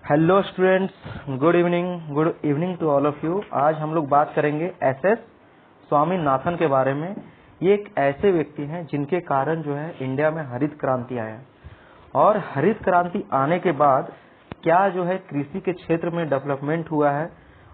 Hello students, good evening to all of you. आज हम लोग बात करेंगे एसएस स्वामीनाथन के बारे में। ये एक ऐसे व्यक्ति हैं जिनके कारण जो है इंडिया में हरित क्रांति आया, और हरित क्रांति आने के बाद क्या जो है कृषि के क्षेत्र में डेवलपमेंट हुआ है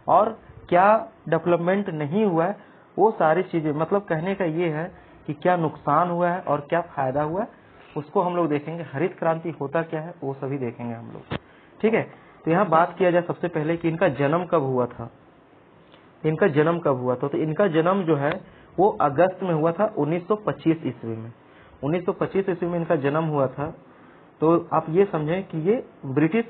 और क्या डेवलपमेंट नहीं हुआ है, वो सारी चीजें, मतलब कहने का ये है कि क्या नुकसान हुआ है और क्या फायदा हुआ है, उसको हम लोग देखेंगे। हरित क्रांति होता क्या है वो सभी देखेंगे हम लोग, ठीक है। तो यहाँ बात किया जाए सबसे पहले कि इनका जन्म कब हुआ था। तो इनका जन्म जो है वो अगस्त में हुआ था 1925 ईस्वी में। 1925 ईस्वी में इनका जन्म हुआ था। तो आप ये समझें कि ये ब्रिटिश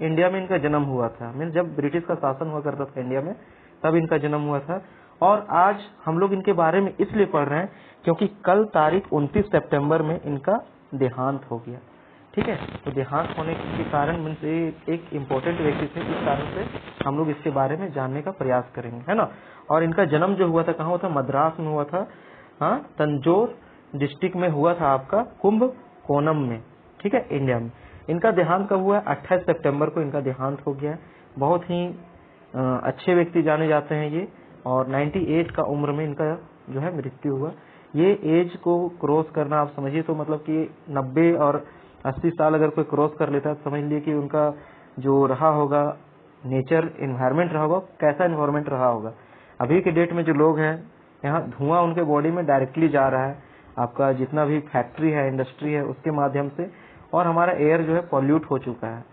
इंडिया में इनका जन्म हुआ था, मीन जब ब्रिटिश का शासन हुआ करता था इंडिया में तब इनका जन्म हुआ था। और आज हम लोग इनके बारे में इसलिए पढ़ रहे हैं क्योंकि कल तारीख 29 सितंबर में इनका देहांत हो गया, ठीक है। तो देहांत होने के कारण एक इम्पोर्टेंट व्यक्ति थे, इस कारण से हम लोग इसके बारे में जानने का प्रयास करेंगे, है ना। और इनका जन्म जो हुआ था कहाँ हुआ था, मद्रास में हुआ था, हाँ, तंजौर डिस्ट्रिक्ट में हुआ था आपका, कुंभकोणम में, ठीक है, इंडिया में। इनका देहांत कब हुआ है, 28 सितंबर को इनका देहांत हो गया है। बहुत ही अच्छे व्यक्ति जाने जाते हैं ये, और 98 का उम्र में इनका जो है मृत्यु हुआ। ये एज को क्रॉस करना आप समझिए तो मतलब कि 90 और 80 साल अगर कोई क्रॉस कर लेता है तो समझ लिए कि उनका जो रहा होगा नेचर इन्वायरमेंट रहा होगा, कैसा इन्वायरमेंट रहा होगा। अभी के डेट में जो लोग हैं, यहाँ धुआं उनके बॉडी में डायरेक्टली जा रहा है, आपका जितना भी फैक्ट्री है, इंडस्ट्री है, उसके माध्यम से, और हमारा एयर जो है पॉल्यूट हो चुका है,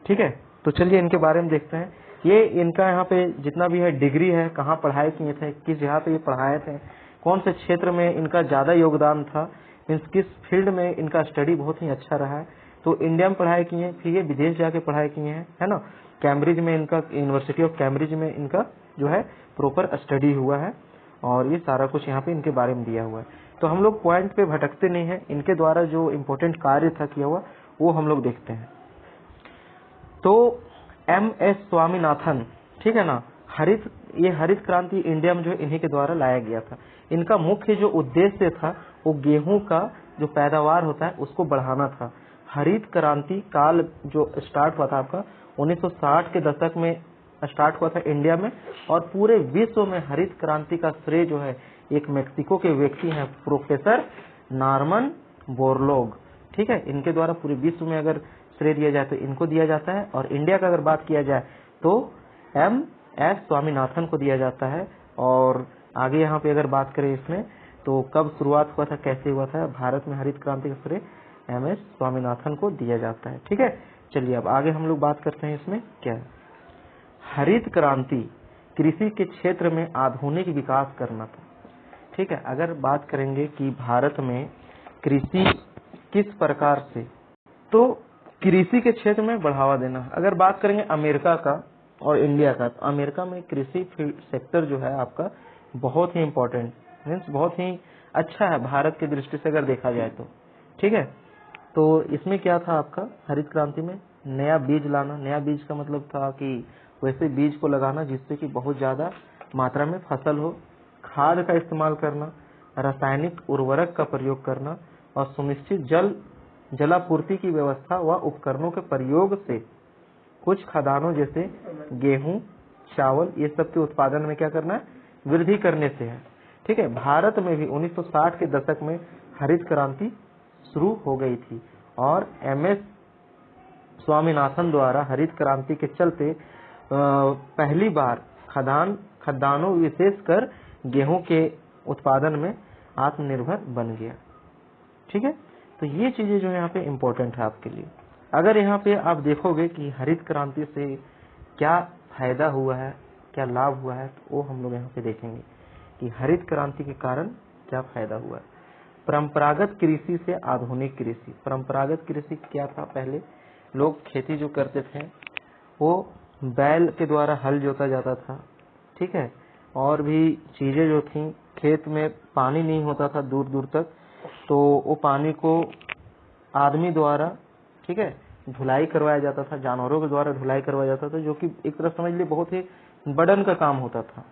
ठीक है। तो चलिए इनके बारे में देखते हैं। ये इनका यहाँ पे जितना भी है डिग्री है, कहाँ पढ़ाई किए थे, किस जगह पे ये पढ़ाए थे, कौन से क्षेत्र में इनका ज्यादा योगदान था, मीन्स किस फील्ड में इनका स्टडी बहुत ही अच्छा रहा है। तो इंडिया में पढ़ाई किए हैं, फिर ये विदेश जाके पढ़ाई किए हैं, है ना। कैम्ब्रिज में इनका, यूनिवर्सिटी ऑफ कैम्ब्रिज में इनका जो है प्रॉपर स्टडी हुआ है, और ये सारा कुछ यहाँ पे इनके बारे में दिया हुआ है। तो हम लोग पॉइंट पे भटकते नहीं है, इनके द्वारा जो इम्पोर्टेंट कार्य था किया हुआ वो हम लोग देखते हैं। तो MS स्वामीनाथन, ठीक है ना, ये हरित क्रांति इंडिया में जो इन्हीं के द्वारा लाया गया था। इनका मुख्य जो उद्देश्य था वो गेहूं का जो पैदावार होता है उसको बढ़ाना था। हरित क्रांति काल जो स्टार्ट हुआ था आपका 1960 के दशक में स्टार्ट हुआ था इंडिया में, और पूरे विश्व में हरित क्रांति का श्रेय जो है एक मेक्सिको के व्यक्ति हैं, प्रोफेसर नॉर्मन बोरलॉग, ठीक है। इनके द्वारा पूरे विश्व में अगर श्रेय दिया जाए तो इनको दिया जाता है, और इंडिया का अगर बात किया जाए तो MS स्वामीनाथन को दिया जाता है। और आगे यहाँ पे अगर बात करें इसमें तो कब शुरुआत हुआ था, कैसे हुआ था, भारत में हरित क्रांति का श्रेय MS स्वामीनाथन को दिया जाता है, ठीक है। चलिए अब आगे हम लोग बात करते हैं इसमें क्या है। हरित क्रांति कृषि के क्षेत्र में आधुनिक विकास करना था, ठीक है। अगर बात करेंगे कि भारत में कृषि किस प्रकार से, तो कृषि के क्षेत्र में बढ़ावा देना। अगर बात करेंगे अमेरिका का और इंडिया का, तो अमेरिका में कृषि सेक्टर जो है आपका बहुत ही इम्पोर्टेंट, मीन्स बहुत ही अच्छा है भारत की दृष्टि से अगर देखा जाए तो, ठीक है। तो इसमें क्या था आपका हरित क्रांति में, नया बीज लाना। नया बीज का मतलब था कि वैसे बीज को लगाना जिससे कि बहुत ज्यादा मात्रा में फसल हो, खाद का इस्तेमाल करना, रासायनिक उर्वरक का प्रयोग करना, और सुनिश्चित जलापूर्ति की व्यवस्था व उपकरणों के प्रयोग से कुछ खदानों जैसे गेहूं, चावल, ये सब के उत्पादन में क्या करना है, वृद्धि करने से है, ठीक है। भारत में भी 1960 के दशक में हरित क्रांति शुरू हो गई थी, और MS स्वामीनाथन द्वारा हरित क्रांति के चलते पहली बार खदानों विशेषकर गेहूं के उत्पादन में आत्मनिर्भर बन गया, ठीक है। तो ये चीजें जो है यहाँ पे इम्पोर्टेंट है आपके लिए। अगर यहाँ पे आप देखोगे कि हरित क्रांति से क्या फायदा हुआ है, क्या लाभ हुआ है, तो वो हम लोग यहाँ पे देखेंगे कि हरित क्रांति के कारण क्या फायदा हुआ है। परंपरागत कृषि से आधुनिक कृषि। परंपरागत कृषि क्या था, पहले लोग खेती जो करते थे वो बैल के द्वारा हल जोता जाता था, ठीक है। और भी चीजें जो थी, खेत में पानी नहीं होता था दूर दूर तक, तो वो पानी को आदमी द्वारा, ठीक है, ढुलाई करवाया जाता था, जानवरों के द्वारा ढुलाई करवाया जाता था, जो कि एक तरह समझ लिए बहुत ही बर्डन का काम होता था।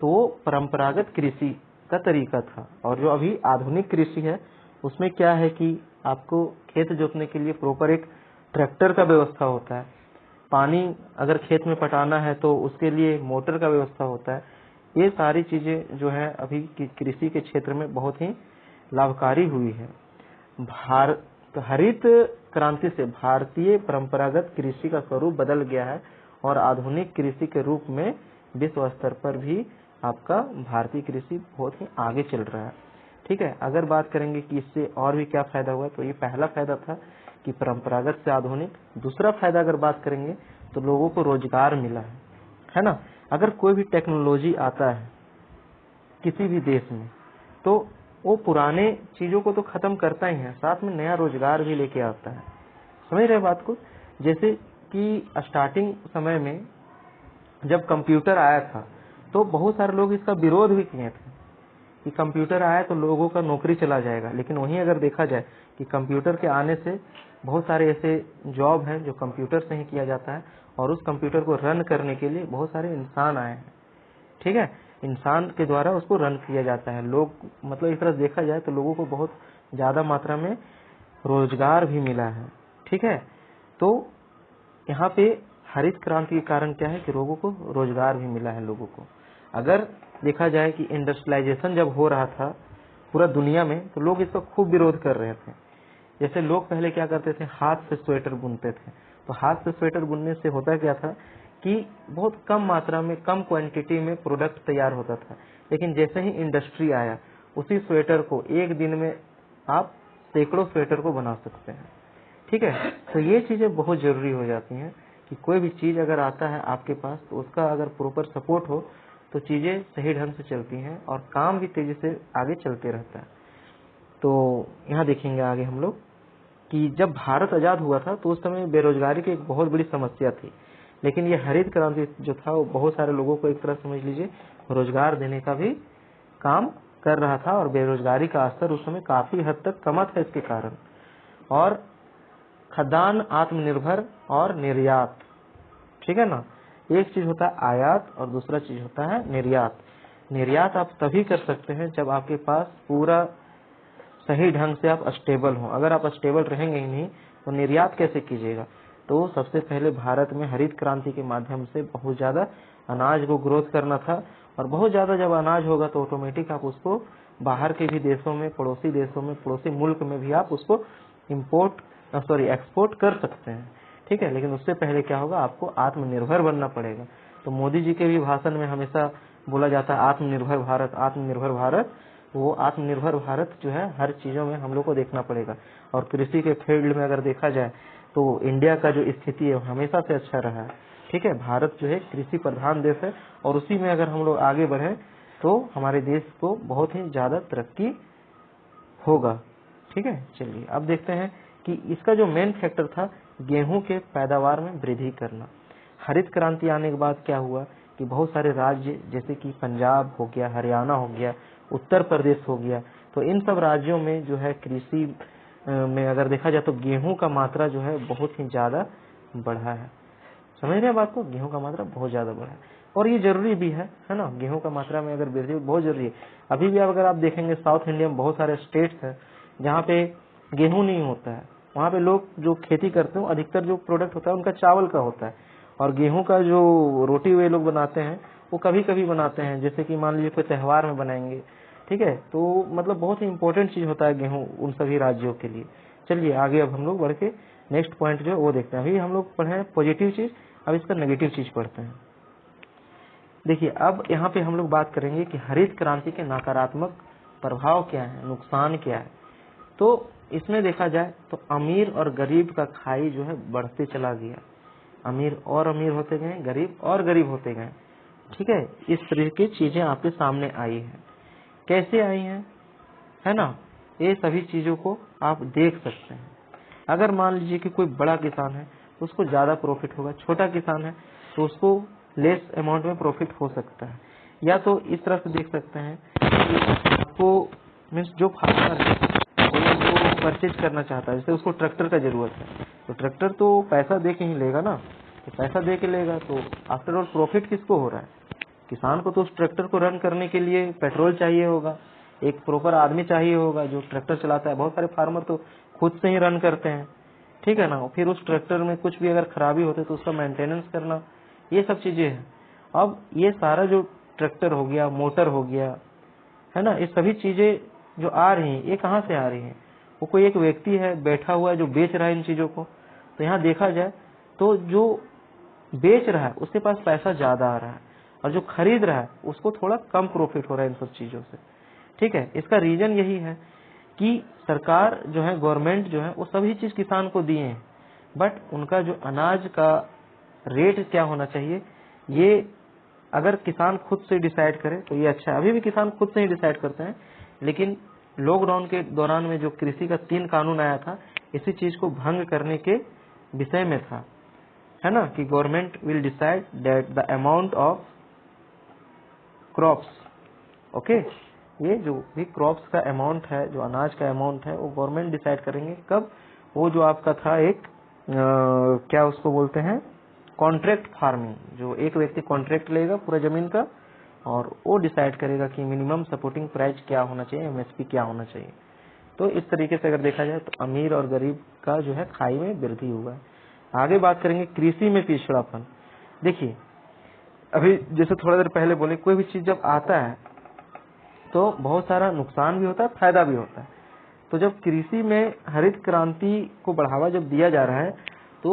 तो वो परंपरागत कृषि का तरीका था। और जो अभी आधुनिक कृषि है उसमें क्या है कि आपको खेत जोतने के लिए प्रॉपर एक ट्रैक्टर का व्यवस्था होता है, पानी अगर खेत में पटाना है तो उसके लिए मोटर का व्यवस्था होता है। ये सारी चीजें जो है अभी की कृषि के क्षेत्र में बहुत ही लाभकारी हुई है। हरित क्रांति से भारतीय परंपरागत कृषि का स्वरूप बदल गया है और आधुनिक कृषि के रूप में विश्व स्तर पर भी आपका भारतीय कृषि बहुत ही आगे चल रहा है। ठीक है, अगर बात करेंगे कि इससे और भी क्या फायदा हुआ, तो ये पहला फायदा था कि परंपरागत से आधुनिक। दूसरा फायदा अगर बात करेंगे तो लोगों को रोजगार मिला है ना। अगर कोई भी टेक्नोलॉजी आता है किसी भी देश में तो वो पुराने चीजों को तो खत्म करता ही है, साथ में नया रोजगार भी लेके आता है। समझ रहे बात को। जैसे कि स्टार्टिंग समय में जब कंप्यूटर आया था तो बहुत सारे लोग इसका विरोध भी किए थे कि कंप्यूटर आया तो लोगों का नौकरी चला जाएगा। लेकिन वहीं अगर देखा जाए कि कंप्यूटर के आने से बहुत सारे ऐसे जॉब हैं जो कंप्यूटर से ही किया जाता है और उस कंप्यूटर को रन करने के लिए बहुत सारे इंसान आए हैं। ठीक है, इंसान के द्वारा उसको रन किया जाता है। लोग मतलब इस तरह देखा जाए तो लोगों को बहुत ज्यादा मात्रा में रोजगार भी मिला है। ठीक है, तो यहाँ पे हरित क्रांति के कारण क्या है कि लोगों को रोजगार भी मिला है। लोगों को अगर देखा जाए कि इंडस्ट्रियलाइजेशन जब हो रहा था पूरा दुनिया में तो लोग इसका खूब विरोध कर रहे थे। जैसे लोग पहले क्या करते थे, हाथ से स्वेटर बुनते थे। तो हाथ से स्वेटर बुनने से होता क्या था कि बहुत कम मात्रा में, कम क्वांटिटी में प्रोडक्ट तैयार होता था। लेकिन जैसे ही इंडस्ट्री आया, उसी स्वेटर को एक दिन में आप सैकड़ों स्वेटर को बना सकते हैं। ठीक है, तो ये चीजें बहुत जरूरी हो जाती हैं कि कोई भी चीज अगर आता है आपके पास तो उसका अगर प्रॉपर सपोर्ट हो तो चीजें सही ढंग से चलती हैं और काम भी तेजी से आगे चलते रहता है। तो यहाँ देखेंगे आगे हम लोग कि जब भारत आजाद हुआ था तो उस समय बेरोजगारी की एक बहुत बड़ी समस्या थी। लेकिन ये हरित क्रांति जो था वो बहुत सारे लोगों को एक तरह समझ लीजिए रोजगार देने का भी काम कर रहा था और बेरोजगारी का स्तर उस समय काफी हद तक कमा था इसके कारण। और खाद्यान्न आत्मनिर्भर और निर्यात, ठीक है ना। एक चीज होता है आयात और दूसरा चीज होता है निर्यात। निर्यात आप तभी कर सकते हैं जब आपके पास पूरा सही ढंग से आप स्टेबल हो। अगर आप स्टेबल रहेंगे ही नहीं तो निर्यात कैसे कीजिएगा। तो सबसे पहले भारत में हरित क्रांति के माध्यम से बहुत ज्यादा अनाज को ग्रोथ करना था और बहुत ज्यादा जब अनाज होगा तो ऑटोमेटिक आप उसको बाहर के भी देशों में, पड़ोसी मुल्क में भी आप उसको एक्सपोर्ट कर सकते हैं। ठीक है, लेकिन उससे पहले क्या होगा, आपको आत्मनिर्भर बनना पड़ेगा। तो मोदी जी के भी भाषण में हमेशा बोला जाता है आत्मनिर्भर भारत, आत्मनिर्भर भारत। वो आत्मनिर्भर भारत जो है हर चीजों में हम लोग को देखना पड़ेगा। और कृषि के फील्ड में अगर देखा जाए तो इंडिया का जो स्थिति है हमेशा से अच्छा रहा है। ठीक है, भारत जो है कृषि प्रधान देश है और उसी में अगर हम लोग आगे बढ़े तो हमारे देश को बहुत ही ज्यादा तरक्की होगा। ठीक है, चलिए अब देखते हैं कि इसका जो मेन फैक्टर था गेहूं के पैदावार में वृद्धि करना। हरित क्रांति आने के बाद क्या हुआ कि बहुत सारे राज्य जैसे कि पंजाब हो गया, हरियाणा हो गया, उत्तर प्रदेश हो गया, तो इन सब राज्यों में जो है कृषि में अगर देखा जाए तो गेहूं का मात्रा जो है बहुत ही ज्यादा बढ़ा है। समझ रहे हैं बात को, गेहूं का मात्रा बहुत ज्यादा बढ़ा है और ये जरूरी भी है ना। गेहूं का मात्रा में अगर वृद्धि बहुत जरूरी है। अभी भी अगर आप देखेंगे साउथ इंडिया में बहुत सारे स्टेट्स हैं जहाँ पे गेहूं नहीं होता है। वहाँ पे लोग जो खेती करते हैं अधिकतर जो प्रोडक्ट होता है उनका चावल का होता है और गेहूं का जो रोटी वे लोग बनाते हैं वो कभी कभी बनाते हैं, जैसे कि मान लीजिए कोई त्योहार में बनाएंगे। ठीक है, तो मतलब बहुत ही इंपॉर्टेंट चीज होता है गेहूं उन सभी राज्यों के लिए। चलिए आगे अब हम लोग बढ़ के नेक्स्ट पॉइंट जो है वो देखते हैं। अभी हम लोग पढ़े पॉजिटिव चीज, अब इसका नेगेटिव चीज पढ़ते हैं। देखिए अब यहाँ पे हम लोग बात करेंगे कि हरित क्रांति के नकारात्मक प्रभाव क्या है, नुकसान क्या है। तो इसमें देखा जाए तो अमीर और गरीब का खाई जो है बढ़ते चला गया। अमीर और अमीर होते गए, गरीब और गरीब होते गए। ठीक है, इस तरह की चीजें आपके सामने आई हैं। कैसे आई हैं, है ना, ये सभी चीजों को आप देख सकते हैं। अगर मान लीजिए कि कोई बड़ा किसान है तो उसको ज्यादा प्रॉफिट होगा, छोटा किसान है तो उसको लेस अमाउंट में प्रॉफिट हो सकता है। या तो इस तरह से देख सकते हैं कि आपको मीन्स जो फार्मर है वो परचेज करना चाहता है, जैसे उसको ट्रैक्टर का जरूरत है तो ट्रैक्टर तो पैसा दे के ही लेगा ना। तो पैसा दे के लेगा तो आफ्टर ऑल प्रॉफिट किसको हो रहा है, किसान को। तो उस ट्रैक्टर को रन करने के लिए पेट्रोल चाहिए होगा, एक प्रॉपर आदमी चाहिए होगा जो ट्रैक्टर चलाता है। बहुत सारे फार्मर तो खुद से ही रन करते हैं। ठीक है ना। फिर उस ट्रैक्टर में कुछ भी अगर खराबी होते तो उसका मेंटेनेंस करना, ये सब चीजें हैं। अब ये सारा जो ट्रैक्टर हो गया, मोटर हो गया, है ना, ये सभी चीजें जो आ रही हैं ये कहाँ से आ रही हैं? वो कोई एक व्यक्ति है बैठा हुआ है जो बेच रहा है इन चीजों को। तो यहाँ देखा जाए तो जो बेच रहा है उसके पास पैसा ज्यादा आ रहा है और जो खरीद रहा है उसको थोड़ा कम प्रॉफिट हो रहा है इन सब चीजों से। ठीक है, इसका रीजन यही है कि सरकार जो है, गवर्नमेंट जो है, वो सभी चीज किसान को दिए हैं, बट उनका जो अनाज का रेट क्या होना चाहिए, ये अगर किसान खुद से डिसाइड करे तो ये अच्छा है। अभी भी किसान खुद से ही डिसाइड करते हैं, लेकिन लॉकडाउन के दौरान में जो कृषि का 3 कानून आया था, इसी चीज को भंग करने के विषय में था, है ना, कि government will decide that the amount of crops, okay, ये जो भी क्रॉप्स का अमाउंट है, जो अनाज का अमाउंट है, वो गवर्नमेंट डिसाइड करेंगे। कब? वो जो आपका था एक क्या उसको बोलते हैं, कॉन्ट्रैक्ट फार्मिंग, जो एक व्यक्ति कॉन्ट्रैक्ट लेगा पूरा जमीन का और वो डिसाइड करेगा कि मिनिमम सपोर्टिंग प्राइस क्या होना चाहिए, एमएसपी क्या होना चाहिए। तो इस तरीके से अगर देखा जाए तो अमीर और गरीब का जो है खाई में वृद्धि हुआ है। आगे बात करेंगे कृषि में पिछड़ापन। देखिए, अभी जैसे थोड़ा देर पहले बोले, कोई भी चीज जब आता है तो बहुत सारा नुकसान भी होता है, फायदा भी होता है। तो जब कृषि में हरित क्रांति को बढ़ावा जब दिया जा रहा है तो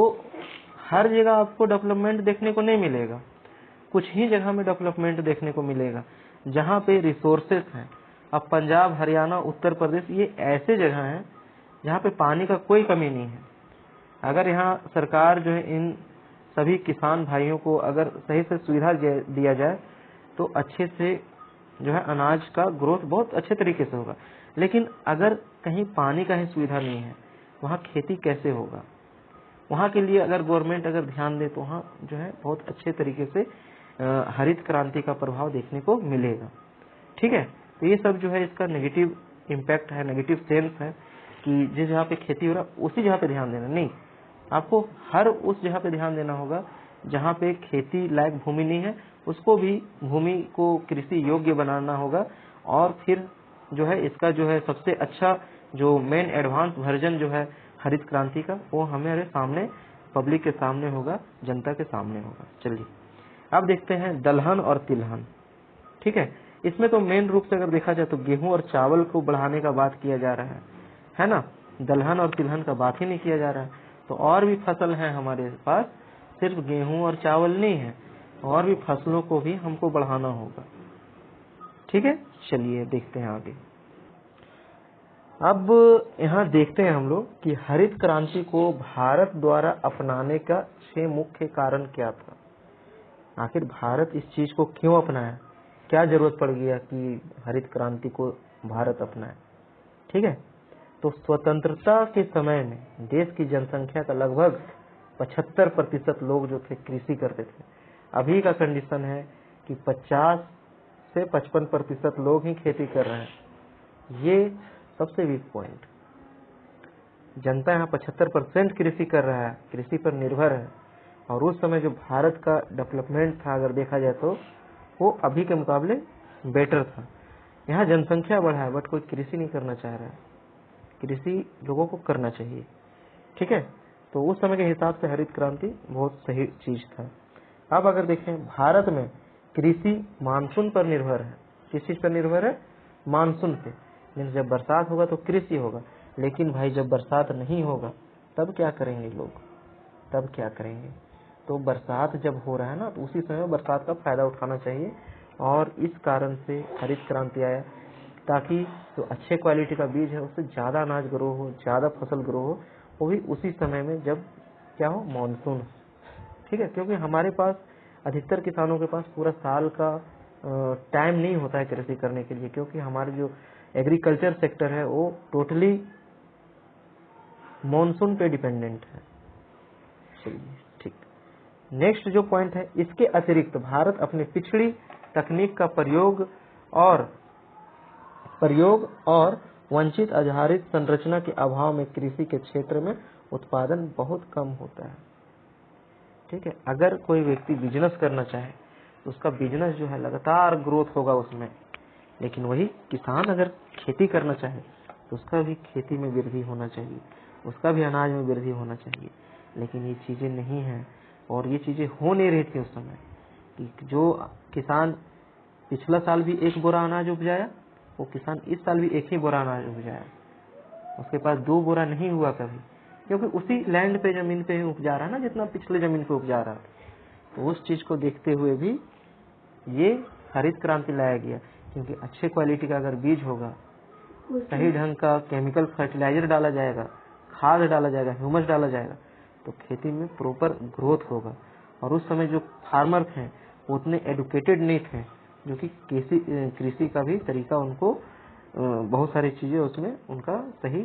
हर जगह आपको डेवलपमेंट देखने को नहीं मिलेगा, कुछ ही जगह में डेवलपमेंट देखने को मिलेगा जहाँ पे रिसोर्सेस हैं। अब पंजाब, हरियाणा, उत्तर प्रदेश, ये ऐसे जगह हैं जहाँ पे पानी का कोई कमी नहीं है। अगर यहाँ सरकार जो है इन सभी किसान भाइयों को अगर सही से सुविधा दिया जाए तो अच्छे से जो है अनाज का ग्रोथ बहुत अच्छे तरीके से होगा। लेकिन अगर कहीं पानी का ही सुविधा नहीं है, वहाँ खेती कैसे होगा? वहाँ के लिए अगर गवर्नमेंट अगर ध्यान दे तो वहाँ जो है बहुत अच्छे तरीके से हरित क्रांति का प्रभाव देखने को मिलेगा। ठीक है, तो ये सब जो है इसका नेगेटिव इम्पैक्ट है, नेगेटिव सेंस है कि जिस जगह पे खेती हो रहा है उसी जगह पे ध्यान देना नहीं, आपको हर उस जगह पे ध्यान देना होगा जहाँ पे खेती लायक भूमि नहीं है, उसको भी भूमि को कृषि योग्य बनाना होगा। और फिर जो है इसका जो है सबसे अच्छा जो मेन एडवांस वर्जन जो है हरित क्रांति का, वो हमारे सामने, पब्लिक के सामने होगा, जनता के सामने होगा। चलिए अब देखते हैं दलहन और तिलहन। ठीक है, इसमें तो मेन रूप से अगर देखा जाए तो गेहूं और चावल को बढ़ाने का बात किया जा रहा है ना, दलहन और तिलहन का बात ही नहीं किया जा रहा है। तो और भी फसल है हमारे पास, सिर्फ गेहूं और चावल नहीं है, और भी फसलों को भी हमको बढ़ाना होगा। ठीक है, चलिए देखते हैं आगे। अब यहाँ देखते हैं हम लोग कि हरित क्रांति को भारत द्वारा अपनाने का 6 मुख्य कारण क्या था। आखिर भारत इस चीज को क्यों अपनाया, क्या जरूरत पड़ गया कि हरित क्रांति को भारत अपनाए। ठीक है, तो स्वतंत्रता के समय में देश की जनसंख्या का लगभग 75% लोग जो थे कृषि करते थे। अभी का कंडीशन है कि 50 से 55% लोग ही खेती कर रहे हैं। ये सबसे वीक पॉइंट, जनता यहाँ 75% कृषि कर रहा है, कृषि पर निर्भर है। और उस समय जो भारत का डेवलपमेंट था अगर देखा जाए तो वो अभी के मुकाबले बेटर था। यहाँ जनसंख्या बढ़ा है बट कोई कृषि नहीं करना चाह रहा है, कृषि लोगों को करना चाहिए। ठीक है, तो उस समय के हिसाब से हरित क्रांति बहुत सही चीज था। अब अगर देखें भारत में कृषि मानसून पर निर्भर है। किस चीज पर निर्भर है? मानसून पे। मीन्स जब बरसात होगा तो कृषि होगा। लेकिन भाई जब बरसात नहीं होगा तब क्या करेंगे लोग, तब क्या करेंगे? तो बरसात जब हो रहा है ना, तो उसी समय बरसात का फायदा उठाना चाहिए। और इस कारण से हरित क्रांति आया ताकि जो अच्छे क्वालिटी का बीज है उससे ज्यादा अनाज ग्रो हो, ज्यादा फसल ग्रो हो, वो भी उसी समय में जब क्या हो, मानसून। ठीक है, क्योंकि हमारे पास अधिकतर किसानों के पास पूरा साल का टाइम नहीं होता है कृषि करने के लिए, क्योंकि हमारे जो एग्रीकल्चर सेक्टर है वो टोटली मानसून पे डिपेंडेंट है। चलिए ठीक, नेक्स्ट जो पॉइंट है, इसके अतिरिक्त भारत अपनी पिछड़ी तकनीक का प्रयोग और वंचित आधारित संरचना के अभाव में कृषि के क्षेत्र में उत्पादन बहुत कम होता है। ठीक है, अगर कोई व्यक्ति बिजनेस करना चाहे तो उसका बिजनेस जो है लगातार ग्रोथ होगा उसमें, लेकिन वही किसान अगर खेती करना चाहे तो उसका भी खेती में वृद्धि होना चाहिए। उसका भी अनाज में वृद्धि होना चाहिए। लेकिन ये चीज़ें नहीं हैं, और ये चीज़ें हो नहीं रही थी उस समय कि जो किसान पिछला साल भी 1 बोरा अनाज उपजाया, वो किसान इस साल भी 1 ही बोरा अनाज उपजाया। उसके पास 2 बोरा नहीं हुआ कभी, क्योंकि उसी लैंड पे, जमीन पे ही उपजा रहा है ना जितना पिछले जमीन पे उपजा रहा। तो उस चीज को देखते हुए भी ये हरित क्रांति लाया गया, क्योंकि अच्छे क्वालिटी का अगर बीज होगा, सही ढंग का केमिकल फर्टिलाइजर डाला जाएगा, खाद डाला जाएगा, ह्यूमस डाला जाएगा, तो खेती में प्रॉपर ग्रोथ होगा। और उस समय जो फार्मर थे वो उतने एडुकेटेड नहीं थे, जो कि कृषि का भी तरीका उनको बहुत सारी चीजें उसमें उनका सही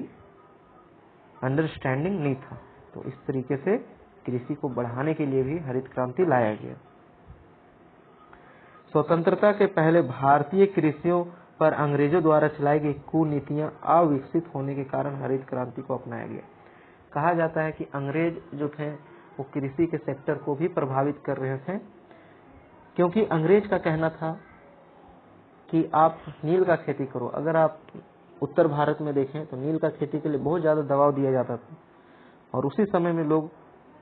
अंडरस्टैंडिंग नहीं था। तो इस तरीके से कृषि को बढ़ाने के लिए भी हरित क्रांति लाया गया। स्वतंत्रता के पहले भारतीय कृषियों पर अंग्रेजों द्वारा चलाई गई कुनीतियां अविकसित होने के कारण हरित क्रांति को अपनाया गया। कहा जाता है कि अंग्रेज जो थे वो कृषि के सेक्टर को भी प्रभावित कर रहे थे, क्योंकि अंग्रेज का कहना था कि आप नील का खेती करो। अगर आप उत्तर भारत में देखें तो नील का खेती के लिए बहुत ज्यादा दबाव दिया जाता था, और उसी समय में लोग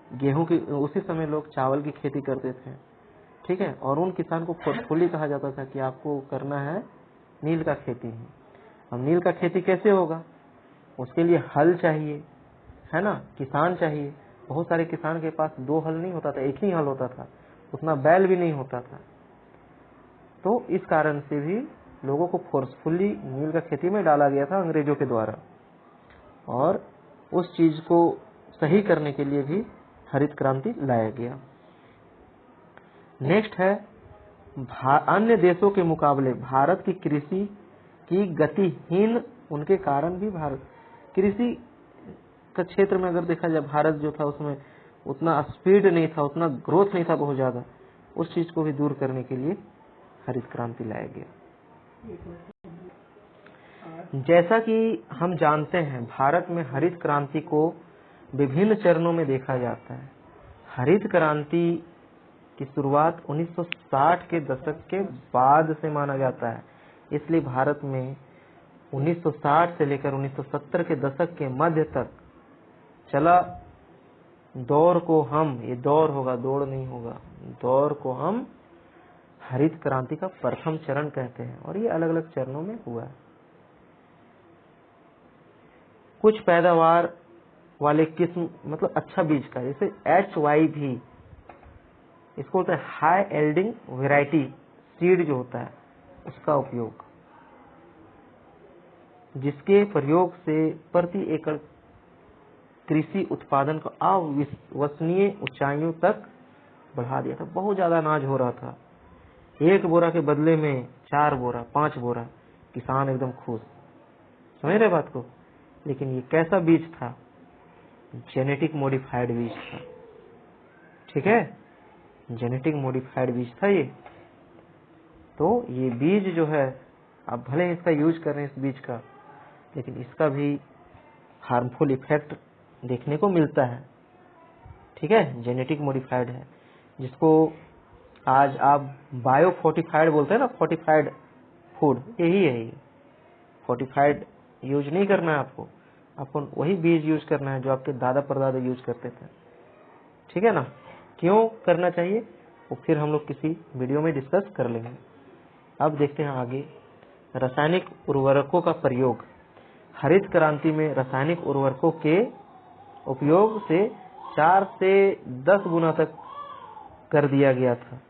उसी समय लोग चावल की खेती करते थे, ठीक है। और उन किसान को फोर्सफुली कहा जाता था कि आपको करना है नील का खेती ही। अब नील का खेती कैसे होगा? उसके लिए हल चाहिए, है ना, किसान चाहिए। बहुत सारे किसान के पास 2 हल नहीं होता था, 1 ही हल होता था, उतना बैल भी नहीं होता था। तो इस कारण से भी लोगों को फोर्सफुली नील का खेती में डाला गया था अंग्रेजों के द्वारा, और उस चीज को सही करने के लिए भी हरित क्रांति लाया गया। नेक्स्ट है अन्य देशों के मुकाबले भारत की कृषि की गतिहीन उनके कारण भी भारत कृषि का क्षेत्र में अगर देखा जाए, भारत जो था उसमें उतना स्पीड नहीं था, उतना ग्रोथ नहीं था बहुत ज्यादा। उस चीज को भी दूर करने के लिए हरित क्रांति लाया गया। जैसा कि हम जानते हैं, भारत में हरित क्रांति को विभिन्न चरणों में देखा जाता है। हरित क्रांति की शुरुआत 1960 के दशक के बाद से माना जाता है, इसलिए भारत में 1960 से लेकर 1970 के दशक के मध्य तक चला दौर को हम, ये दौर होगा, दौड़ नहीं होगा, दौर को हम हरित क्रांति का प्रथम चरण कहते हैं, और ये अलग अलग चरणों में हुआ है। कुछ पैदावार वाले किस्म, मतलब अच्छा बीज का, जैसे HYV, इसको होता है हाई एल्डिंग वेराइटी सीड जो होता है, उसका उपयोग, जिसके प्रयोग से प्रति एकड़ कृषि उत्पादन को अविश्वसनीय ऊंचाइयों तक बढ़ा दिया था। बहुत ज्यादा अनाज हो रहा था, 1 बोरा के बदले में 4 बोरा, 5 बोरा, किसान एकदम खुश। समझ रहे बात को? लेकिन ये कैसा बीज था? जेनेटिक मॉडिफाइड बीज था, ठीक है, जेनेटिक मॉडिफाइड बीज था ये। तो ये बीज जो है, आप भले इसका यूज कर रहे हैं इस बीज का, लेकिन इसका भी हार्मफुल इफेक्ट देखने को मिलता है, ठीक है। जेनेटिक मॉडिफाइड है, जिसको आज आप बायो फोर्टिफाइड बोलते हैं ना, फोर्टिफाइड फूड, यही है ये। फोर्टिफाइड यूज नहीं करना है आपको वही बीज यूज करना है जो आपके दादा परदादा यूज करते थे, ठीक है ना। क्यों करना चाहिए वो फिर हम लोग किसी वीडियो में डिस्कस कर लेंगे। अब देखते हैं आगे, रासायनिक उर्वरकों का प्रयोग। हरित क्रांति में रासायनिक उर्वरकों के उपयोग से 4 से 10 गुना तक कर दिया गया था,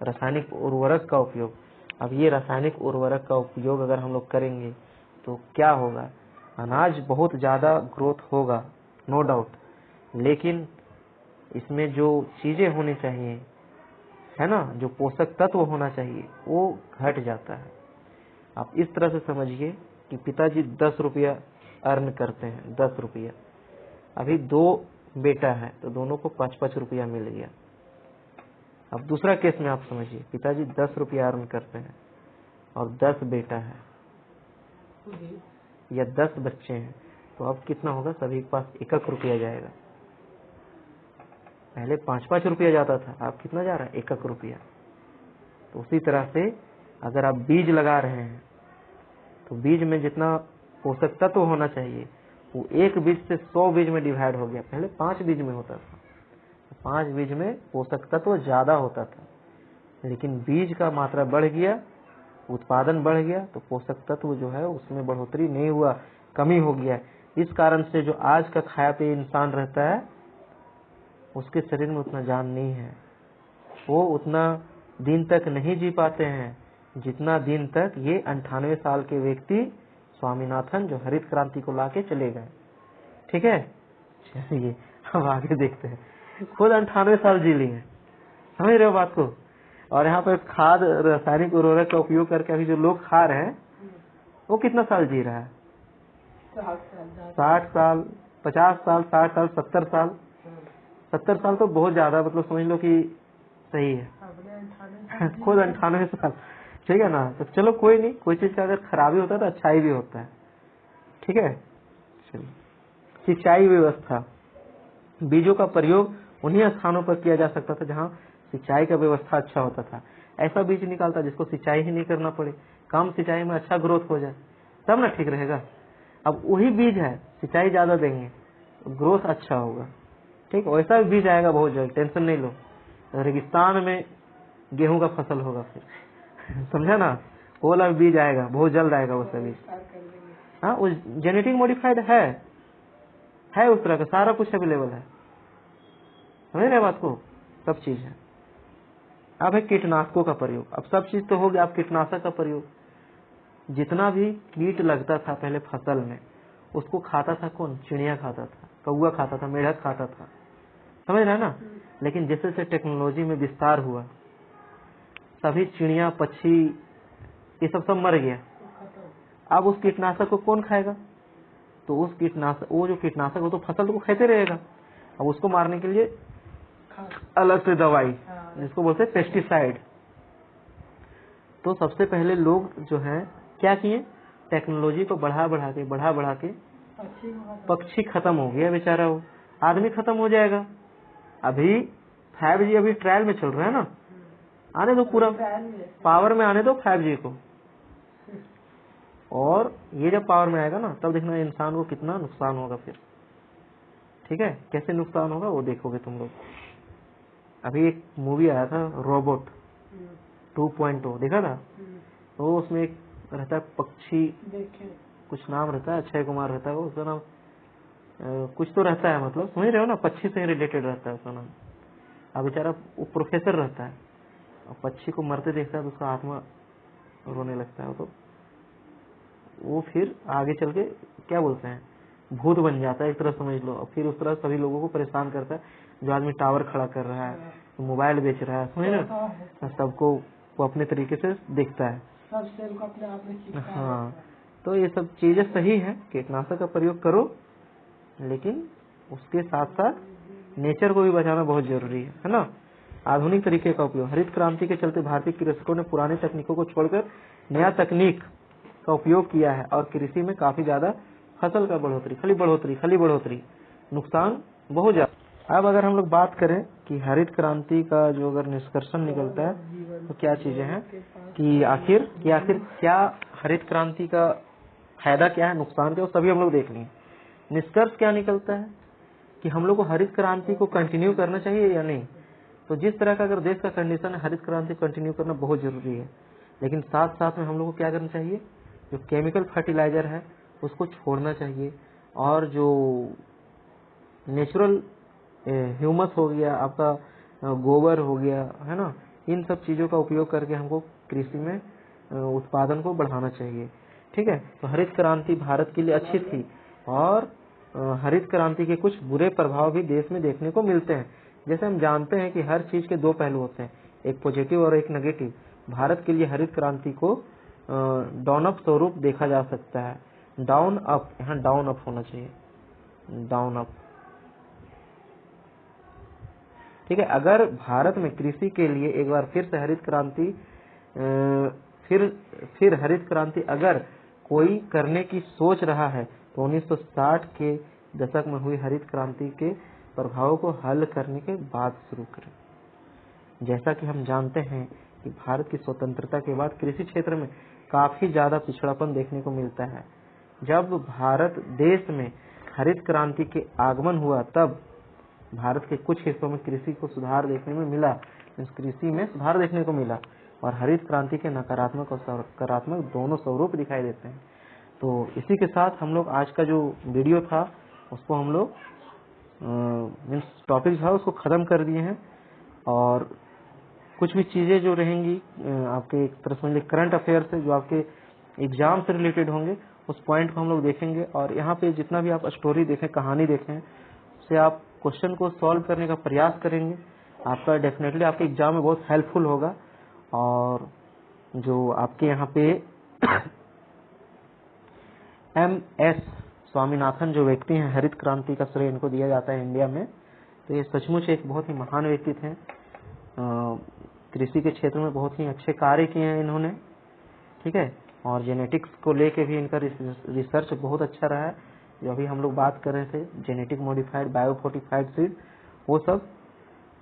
रासायनिक उर्वरक का उपयोग। अब ये रासायनिक उर्वरक का उपयोग अगर हम लोग करेंगे तो क्या होगा? अनाज बहुत ज्यादा ग्रोथ होगा, नो डाउट, लेकिन इसमें जो चीजें होनी चाहिए, है ना, जो पोषक तत्व होना चाहिए, वो घट जाता है। आप इस तरह से समझिए कि पिताजी 10 रुपया अर्न करते हैं, 10 रुपया, अभी 2 बेटा है तो दोनों को 5-5 रुपया मिल गया। अब दूसरा केस में आप समझिए, पिताजी 10 रुपया अर्न करते हैं और 10 बेटा है या 10 बच्चे हैं, तो अब कितना होगा? सभी के पास 1-1 रुपया जाएगा। पहले 5-5 रुपया जाता था, अब कितना जा रहा है? 1-1 रुपया। तो उसी तरह से अगर आप बीज लगा रहे हैं तो बीज में जितना पोषक तत्व होना चाहिए वो एक बीज से 100 बीज में डिवाइड हो गया। पहले 5 बीज में होता था, 5 बीज में पोषक तत्व ज्यादा होता था, लेकिन बीज का मात्रा बढ़ गया, उत्पादन बढ़ गया, तो पोषक तत्व जो है उसमें बढ़ोतरी नहीं हुआ, कमी हो गया। इस कारण से जो आज का खाया पिया इंसान रहता है उसके शरीर में उतना जान नहीं है, वो उतना दिन तक नहीं जी पाते हैं जितना दिन तक ये 98 साल के व्यक्ति स्वामीनाथन जो हरित क्रांति को लाके चले गए। ठीक है, चलिए अब आगे देखते हैं। खुद 98 साल जी लिए, समझ रहे हो बात को। और यहाँ पर खाद रासायनिक उर्वरक का उपयोग करके अभी जो लोग खा रहे हैं वो कितना साल जी रहा है? 60 साल, 50 साल, 60 साल, 70 साल। 70 साल तो बहुत ज्यादा, मतलब समझ लो कि सही है। खुद 98 साल, ठीक है ना। तो चलो कोई नहीं, कोई चीज का अगर खराबी होता है तो अच्छाई भी होता है। ठीक है, चलिए। सिंचाई व्यवस्था, बीजों का प्रयोग उन्हीं स्थानों पर किया जा सकता था जहाँ सिंचाई का व्यवस्था अच्छा होता था। ऐसा बीज निकालता जिसको सिंचाई ही नहीं करना पड़े, कम सिंचाई में अच्छा ग्रोथ हो जाए, तब ना ठीक रहेगा। अब वही बीज है, सिंचाई ज्यादा देंगे तो ग्रोथ अच्छा होगा। ठीक, वैसा भी बीज आएगा बहुत जल्द, टेंशन नहीं लो। रेगिस्तान में गेहूं का फसल होगा फिर समझा ना, वो वाला बीज आएगा बहुत जल्द आएगा वो सभी। हाँ, वो जेनेटिक मॉडिफाइड है उस तरह का, सारा कुछ अवेलेबल है, समझ रहे बात को, सब चीज है। अब है कीटनाशकों का प्रयोग। अब सब चीज तो हो गया, अब कीटनाशक का प्रयोग। जितना भी कीट लगता था पहले फसल में, उसको खाता था कौन? चिड़िया खाता था, कौआ खाता था, मेढक खाता था, समझ रहे ना। लेकिन जैसे जैसे टेक्नोलॉजी में विस्तार हुआ, सभी चिड़िया पक्षी ये सब मर गया। अब उस कीटनाशक को कौन खाएगा? तो उस कीटनाशक, वो जो कीटनाशक वो तो फसल को खाते रहेगा। अब उसको मारने के लिए अलग से दवाई, जिसको बोलते हैं पेस्टिसाइड। तो सबसे पहले लोग जो है क्या किए, टेक्नोलॉजी को बढ़ा बढ़ा के पक्षी खत्म हो गया बेचारा, वो आदमी खत्म हो जाएगा। अभी 5G अभी ट्रायल में चल रहा है ना, आने दो, पूरा पावर में आने दो 5G को, और ये जब पावर में आएगा ना तब देखना इंसान को कितना नुकसान होगा फिर। ठीक है, कैसे नुकसान होगा वो देखोगे तुम लोग। अभी एक मूवी आया था रोबोट 2.0, देखा था? तो उसमें एक रहता है पक्षी, कुछ नाम रहता है, अक्षय कुमार रहता है, वो उसका नाम कुछ तो रहता है, मतलब समझ रहे हो ना, पक्षी से रिलेटेड रहता है उसका नाम। अब बेचारा वो प्रोफेसर रहता है, और पक्षी को मरते देखता है तो उसका आत्मा रोने लगता है। तो वो फिर आगे चल के क्या बोलते हैं, भूत बन जाता है एक तरह समझ लो। और फिर उस तरह सभी लोगों को परेशान करता है। जो आदमी टावर खड़ा कर रहा है, तो मोबाइल बेच रहा है, समझ लो, सबको वो अपने तरीके से देखता है। हाँ, तो ये सब चीजें सही है, कीटनाशक का प्रयोग करो, लेकिन उसके साथ साथ नेचर को भी बचाना बहुत जरूरी है ना। आधुनिक तरीके का उपयोग, हरित क्रांति के चलते भारतीय कृषकों ने पुरानी तकनीकों को छोड़कर नया तकनीक का उपयोग किया है, और कृषि में काफी ज्यादा फसल का बढ़ोतरी, खाली बढ़ोतरी, नुकसान बहुत ज्यादा। अब अगर हम लोग बात करें कि हरित क्रांति का जो अगर निष्कर्षण निकलता है तो क्या चीजें हैं कि आखिर क्या हरित क्रांति का फायदा क्या है, नुकसान क्या है, सभी हम लोग देख लेंगे। निष्कर्ष क्या निकलता है कि हम लोग को हरित क्रांति को कंटिन्यू करना चाहिए या नहीं। तो जिस तरह का अगर देश का कंडीशन है, हरित क्रांति कंटिन्यू करना बहुत जरूरी है, लेकिन साथ साथ में हम लोग को क्या करना चाहिए, जो केमिकल फर्टिलाइजर है उसको छोड़ना चाहिए, और जो नेचुरल ह्यूमस हो गया, आपका गोबर हो गया, है ना, इन सब चीजों का उपयोग करके हमको कृषि में उत्पादन को बढ़ाना चाहिए। ठीक है, तो हरित क्रांति भारत के लिए अच्छी थी, और हरित क्रांति के कुछ बुरे प्रभाव भी देश में देखने को मिलते हैं। जैसे हम जानते हैं कि हर चीज के दो पहलू होते हैं, एक पॉजिटिव और एक नेगेटिव। भारत के लिए हरित क्रांति को डाउन अप स्वरूप देखा जा सकता है, डाउन अप, यहाँ डाउन अप होना चाहिए, डाउन अप। ठीक है, अगर भारत में कृषि के लिए एक बार फिर से हरित क्रांति फिर हरित क्रांति अगर कोई करने की सोच रहा है तो 1960 के दशक में हुई हरित क्रांति के प्रभावों को हल करने के बाद शुरू करें। जैसा कि हम जानते हैं कि भारत की स्वतंत्रता के बाद कृषि क्षेत्र में काफी ज्यादा पिछड़ापन देखने को मिलता है। जब भारत देश में हरित क्रांति के आगमन हुआ तब भारत के कुछ हिस्सों में कृषि को सुधार देखने में मिला, कृषि में सुधार देखने को मिला, और हरित क्रांति के नकारात्मक और सकारात्मक दोनों स्वरूप दिखाई देते हैं। तो इसी के साथ हम लोग आज का जो वीडियो था उसको हम लोग मीन्स टॉपिक था उसको ख़त्म कर दिए हैं। और कुछ भी चीज़ें जो रहेंगी आपके एक तरह समझ लीजिए करंट अफेयर से, जो आपके एग्जाम से रिलेटेड होंगे, उस पॉइंट को हम लोग देखेंगे। और यहाँ पे जितना भी आप स्टोरी देखें, कहानी देखें, उससे आप क्वेश्चन को सॉल्व करने का प्रयास करेंगे। आपका डेफिनेटली आपके एग्जाम में बहुत हेल्पफुल होगा। और जो आपके यहाँ पे MS स्वामीनाथन जो व्यक्ति हैं, हरित क्रांति का श्रेय इनको दिया जाता है इंडिया में। तो ये सचमुच एक बहुत ही महान व्यक्ति थे। कृषि के क्षेत्र में बहुत ही अच्छे कार्य किए हैं इन्होंने, ठीक है। और जेनेटिक्स को लेके भी इनका रिसर्च बहुत अच्छा रहा है। जो अभी हम लोग बात कर रहे थे, जेनेटिक मॉडिफाइड बायोफोर्टिफाइड सीड, वो सब।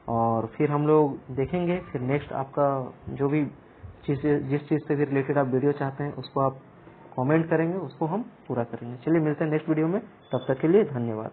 और फिर हम लोग देखेंगे फिर नेक्स्ट आपका जो भी जिस चीज़ से भी रिलेटेड आप वीडियो चाहते हैं उसको आप कमेंट करेंगे, उसको हम पूरा करेंगे। चलिए मिलते हैं नेक्स्ट वीडियो में, तब तक के लिए धन्यवाद।